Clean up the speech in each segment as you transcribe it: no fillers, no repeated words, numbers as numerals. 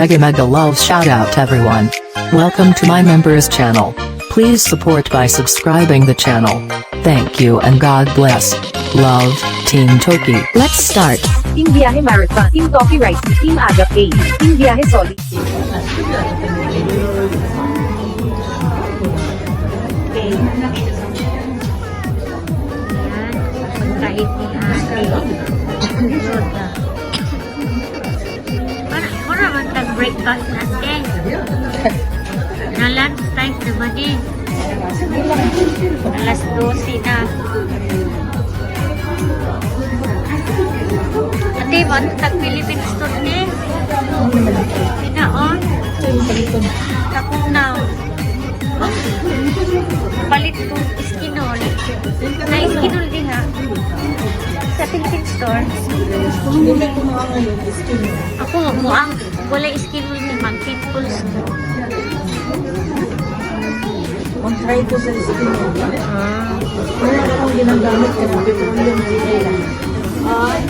mega love shout out everyone. Welcome to my members channel. Please support by subscribing the channel. Thank you and God bless. Love, Team Toki. Let's start. Team Biyahe Marathon, Team Toki Rice, Team Agap A, Team Biyahe Solid. Okay. Kahit ni ate. Para man tag-breakfast natin. Na lunch time naman eh. Alas 12 na. Ate, man tag-Philippine store eh. Pinaon. Tapos na. Palit ko iskinol. Na iskinol din ha. Sa Philippine store. Ako mo ang wala iskinol ni mag-pimples. Mag-try ko sa iskinol. Wala akong ginagamit kasi petroleum oil.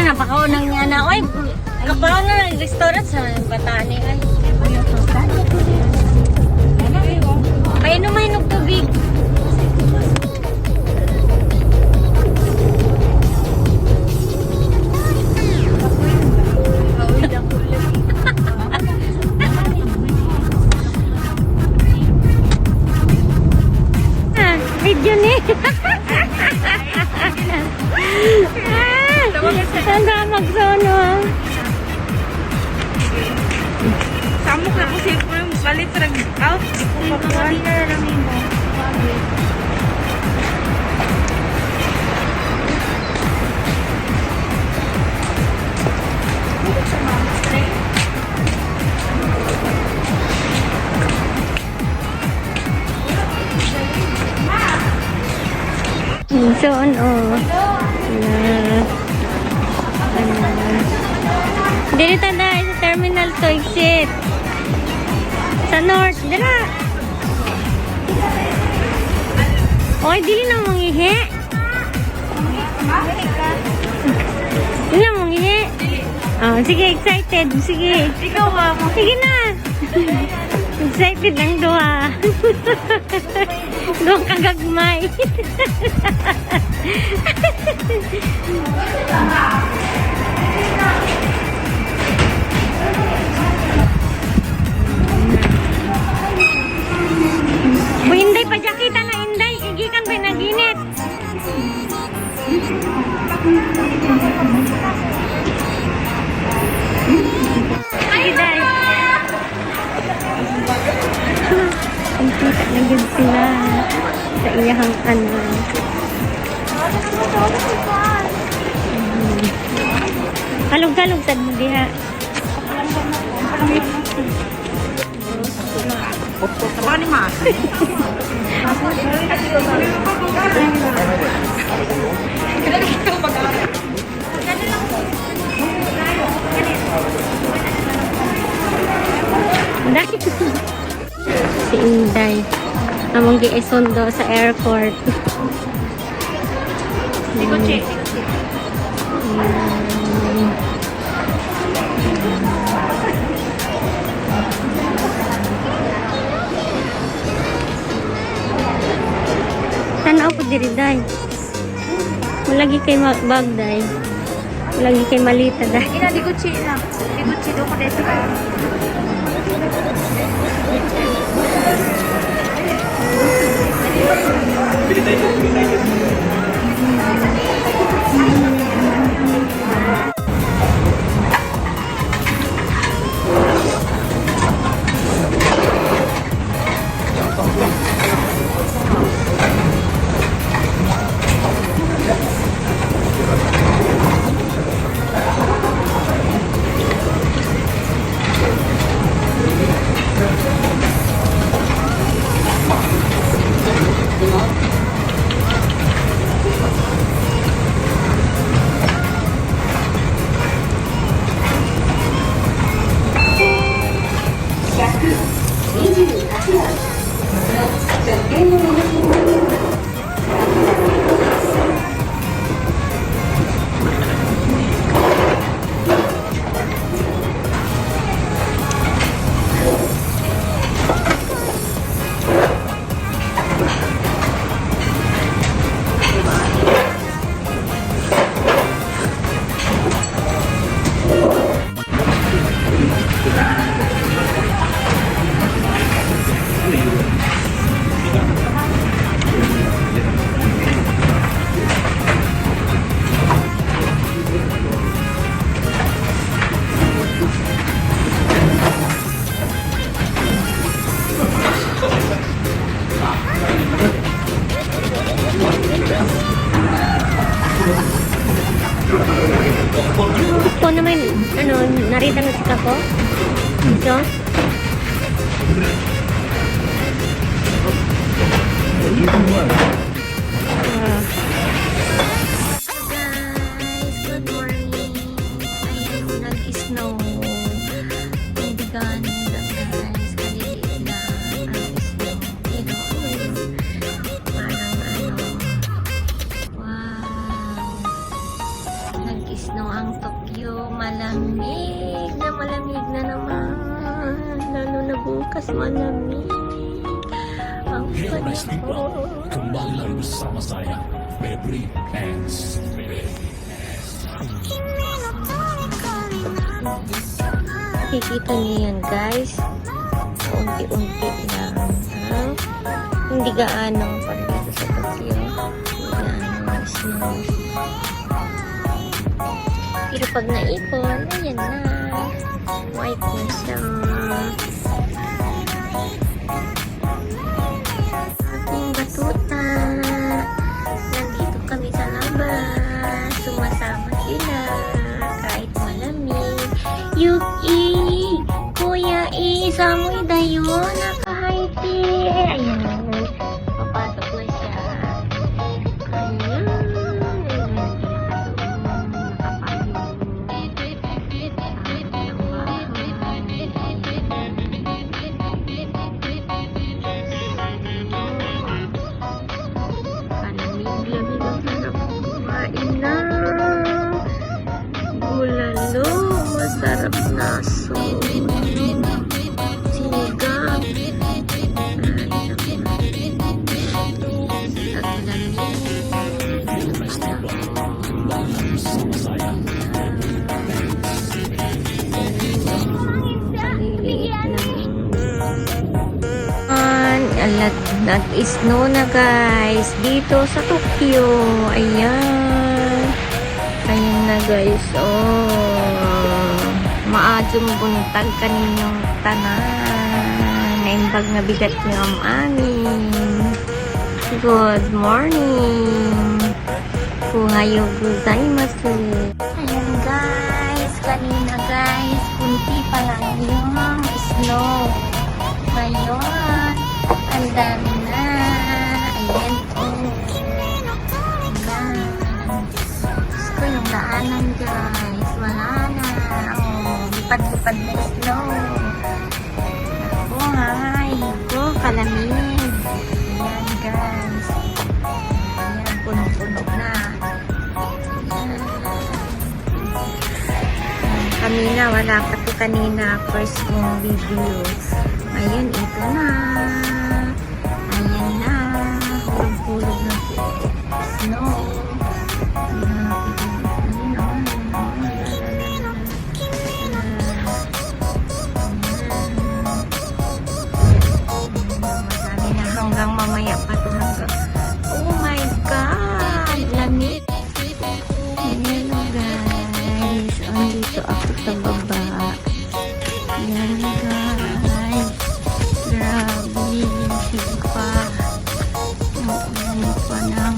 Napakaunang niya na, oy, kapaon na ng restaurant sa Batani. Ay, painom may ng tubig. Video ni. Saan magsono? Samok na po siya po yung balit out. Hindi na lang mo. So, dito tayo sa terminal to exit. Sa north, dira. Oy, dili na mangihi. Dili na mangihi. Oh, sige, excited. Sige. Ikaw ba? Sige na. Excited ang duha. Duha kagagmay. Inday, pajakita na Inday. Igikan ba naginit? Inday. Ang kita na gud sila sa iyahang ano. Kalog-kalog sad mo diha. Apa ni mas? Si Inday among giisundo sa airport. Tanaw ko diri day. Malagi kay bag day. Malagi kay malita day. Ina di Gucci na. Di Gucci do ko dito. Ako naman, narita na sika ko. Ito. Guys, good morning. Ayan, nag-snow. Hindi ganda, guys. Kaliliit lang ang snow. Parang wow. Nag-snow ang Tokyo. Malamig na naman. Lalo na bukas malamig. Ang panahon. Kembali lagi bersama saya, Febri Hands. Nakikita niyo yan, guys. Unti-unti lang. Ha? Hindi gaano pag dito sa Tokyo. Hindi gaano snow. Pero pag naipon, ayan na. White na siya. Aking batuta. Nandito kami sa labas. Sumasama sila. Kahit malamig. Yuki! Kuya Isamoy dayo. Naka-high-tea. Ayan. Papasok na siya. Ayan. Masarap na soup. Sinigang. Nag-snow na, guys. Dito sa Tokyo. Ayan. Ayan na, guys. Oh. Maadjong buntag kaninyong tanan. Naimbag na bigat niyo ang amin. Good morning. Kuhayo gozaimasu. Ayan, guys. Kanina, guys. Kunti pa lang yung snow. Ngayon, ang dami na. Ayan po. Ayan. Gusto yung daanan, guys. Wala na. Oh, lipad-lipad na snow. Ako, hay. Ako, kalamig. Ayan, guys. Ayan, puno-puno na. Ayan. Kanina, wala pa ito kanina. First kong video. Ayun, ito na. Ayan na. Hulog-hulog na snow. Masabi na hanggang mamaya pa ito hanggang Dito ako sa baba. Yan guys. Grabe yung sigpa. Ano pa ng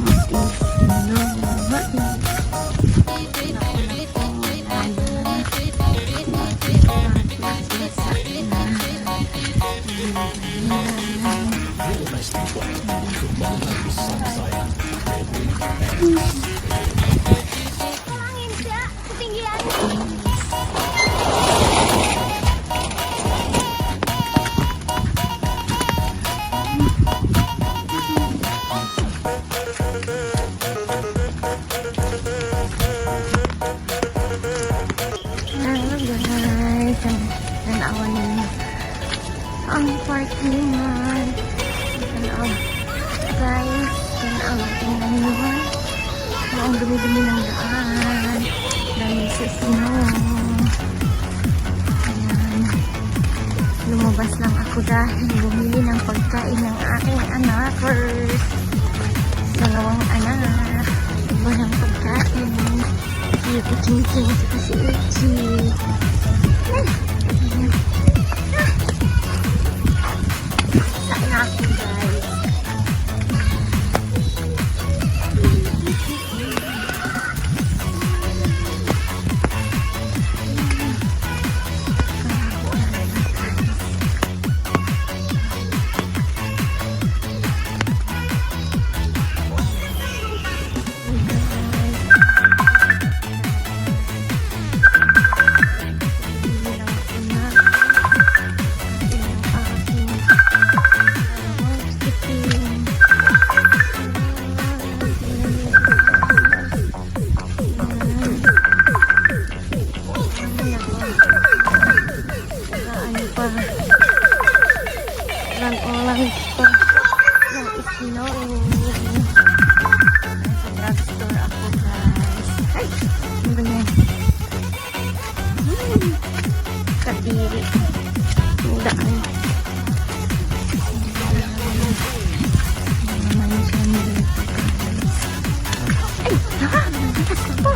guys, tanawan ninyo ang parkingan. Tanaw guys, tanaw, tingnan nyo ang dumi-dumi ng daan, dami sa snow. Ayan, lumabas lang ako dahil bumili ng pagkain ng aking anak. First, dalawang anak, walang pagkain. Kucing-kucing si Uchi. Saan ako guys? Orange pa ng snow. Nasa drugstore ako guys. Ay! Ano ba yan? Kadiri. Ang daan. Naman siya nilito guys. Ay! Nakakas ako!